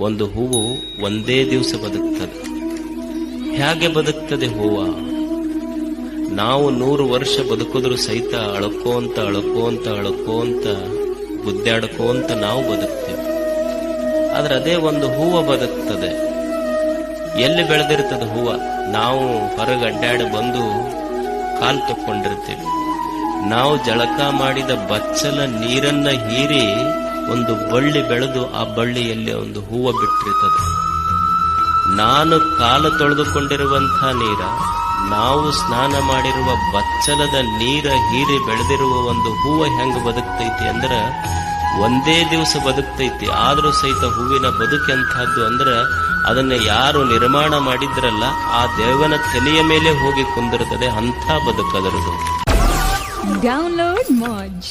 ಒಂದು ಹೂವು ಒಂದೇ ದಿವಸ ಬದುಕ್ತದೆ. ಹೇಗೆ ಬದುಕ್ತದೆ ಹೂವ? ನಾವು 100 ವರ್ಷ ಬದುಕಿದ್ರು ಸಹಿತ ಅಳಕೋಂತ ಗುದ್ದಾಡ್ಕೋಂತ ನಾವು ಬದುಕ್ತೇವೆ. ಆದ್ರೆ ಅದೇ ಒಂದು ಹೂವ ಬದುಕ್ತದೆ. ಎಲ್ಲಿ ಬೆಳೆದಿರ್ತದೆ ಹೂವ? ನಾವು ಹೊರಗೆ ಅಡ್ಡಾಡಿ ಬಂದು ಕಾಲು ತಕ್ಕೊಂಡಿರ್ತೇವೆ. ನಾವು ಜಳಕ ಮಾಡಿದ ಬಚ್ಚಲ ನೀರನ್ನ ಹೀರಿ ಒಂದು ಬಳ್ಳಿ ಬೆಳೆದು ಆ ಬಳ್ಳಿಯಲ್ಲಿ ಒಂದು ಹೂವ ಬಿಟ್ಟಿರ್ತದೆ. ನಾನು ಕಾಲು ತೊಳೆದುಕೊಂಡಿರುವಂಥ ನೀರ, ನಾವು ಸ್ನಾನ ಮಾಡಿರುವ ಬಚ್ಚಲದ ನೀರ ಹೀರಿ ಬೆಳೆದಿರುವ ಒಂದು ಹೂವ ಹೆಂಗ ಬದುಕ್ತೈತಿ ಅಂದ್ರೆ ಒಂದೇ ದಿವಸ ಬದುಕ್ತೈತಿ. ಆದ್ರೂ ಸಹಿತ ಹೂವಿನ ಬದುಕೆಂಥದ್ದು ಅಂದ್ರೆ ಅದನ್ನ ಯಾರು ನಿರ್ಮಾಣ ಮಾಡಿದ್ರಲ್ಲ ಆ ದೇವನ ತಲೆಯ ಮೇಲೆ ಹೋಗಿ ಕುಂದಿರ್ತದೆ. ಅಂಥ ಬದುಕದರದು. ಡೌನ್ಲೋಡ್ ಮೋಜ್.